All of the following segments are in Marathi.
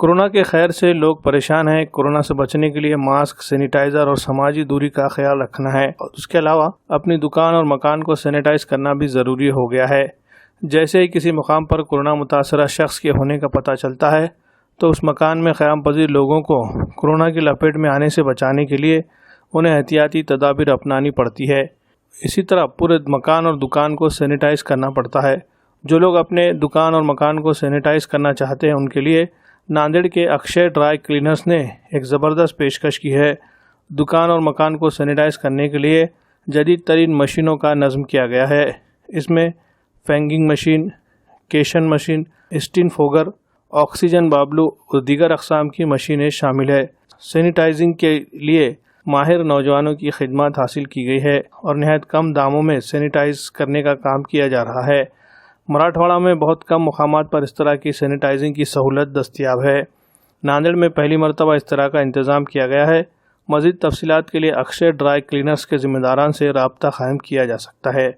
कोरोना के खैर से लोग परेशान हैं। कोरोना से बचने के लिए मास्क, सैनिटाइजर और समाजी दूरी का ख्याल रखना है और उसके अलावा अपनी दुकान और मकान को सैनिटाइज करना भी ज़रूरी हो गया है। जैसे ही किसी मकाम पर कोरोना मुतासरा शख्स के होने का पता चलता है तो उस मकान में क़याम पज़ीर लोगों को कोरोना की लपेट में आने से बचाने के लिए उन्हें एहतियाती तदाबीर अपनानी पड़ती है। इसी तरह पूरे मकान और दुकान को सैनिटाइज करना पड़ता है। जो लोग अपने दुकान और मकान को सैनिटाइज करना चाहते हैं उनके लिए नांदेड़ के अक्षय ड्राई क्लीनर्स ने एक ज़बरदस्त पेशकश की है। दुकान और मकान को सैनिटाइज करने के लिए जदीद तरीन मशीनों का नज़म किया गया है। इसमें फैंगिंग मशीन, केशन मशीन, स्टीन फोगर, ऑक्सीजन बाबलू और दीगर अक़साम की मशीनें शामिल है। सैनिटाइजिंग के लिए माहिर नौजवानों की खिदमत हासिल की गई है और नहायत कम दामों में सैनिटाइज करने का काम किया जा रहा है। मराठवाड़ा में बहुत कम मुकामात पर इस तरह की सैनिटाइजिंग की सहूलत दस्तयाब है। नांदेड़ में पहली मरतबा इस तरह का इंतज़ाम किया गया है। मज़ीद तफसीलात के लिए अक्षय ड्राई क्लीनर्स के ज़िम्मेदारान से रब्ता कायम किया जा सकता है।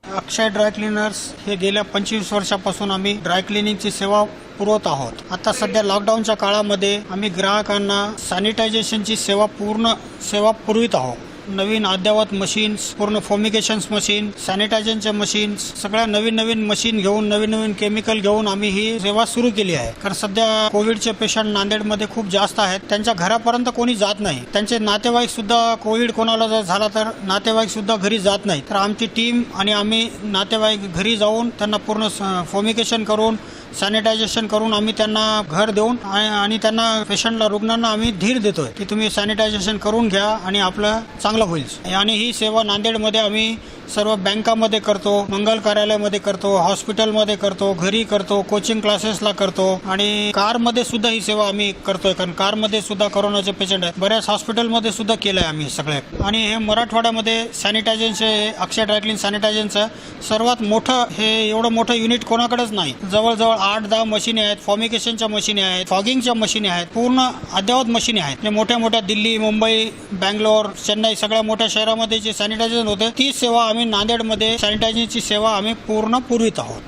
अक्षय ड्राय क्लीनर्स हे गेल्या 25 वर्षापासून आम्ही ड्राय क्लिनिंगची सेवा पुरवत आहोत। आता सध्या लॉकडाऊनच्या काळामध्ये आम्ही ग्राहकांना सॅनिटायझेशनची पूर्ण सेवा पुरवित आहोत। नवीन अद्ययावत मशीन्स, पूर्ण फॉर्मिकेशन्स मशीन, सॅनिटायझेशनचे मशीन्स, सगळ्या नवीन मशीन घेऊन नवीन केमिकल घेऊन आम्ही ही सेवा सुरू केली आहे। कारण सध्या कोविडचे पेशंट नांदेडमध्ये खूप जास्त आहेत। त्यांच्या घरापर्यंत कोणी जात नाही। त्यांचे नातेवाईक सुद्धा कोविड कोणाला जर झाला तर नातेवाईक सुद्धा घरी जात नाही। तर आमची टीम आणि आम्ही नातेवाईक घरी जाऊन त्यांना पूर्ण फॉर्मिकेशन करून सॅनिटायझेशन करून आम्ही त्यांना घर देऊन आणि त्यांना पेशंटला रुग्णांना आम्ही धीर देतोय की तुम्ही सॅनिटायझेशन करून घ्या आणि आपलं चांगलं होईल। आणि ही सेवा नांदेडमध्ये आम्ही सर्व बँकामध्ये करतो, मंगल कार्यालयामध्ये करतो, हॉस्पिटलमध्ये करतो, घरी करतो, कोचिंग क्लासेसला करतो आणि कारमध्ये सुद्धा ही सेवा आम्ही करतोय। कारण कारमध्ये सुद्धा कोरोनाचे पेशंट आहेत। बऱ्याच हॉस्पिटलमध्ये सुद्धा केलंय आम्ही सगळे। आणि हे मराठवाड्यामध्ये सॅनिटायझेशनचे अक्षय ड्रायक्लीन सॅनिटायझेशनचं सर्वात मोठं हे एवढं मोठं युनिट कोणाकडेच नाही। जवळजवळ 8-10 मशीने आहेत, फॉर्मिकेशनच्या मशीने आहेत, फॉगिंगच्या मशीने आहेत, पूर्ण अद्ययावत मशीने आहेत। मोठ्या दिल्ली, मुंबई, बँगलोर, चेन्नई सगळ्या मोठ्या शहरामध्ये जे सॅनिटायझेशन होते ती सेवा आम्ही नांदेडमध्ये सॅनिटायझेशनची सेवा आम्ही पूर्ण पुरवित आहोत।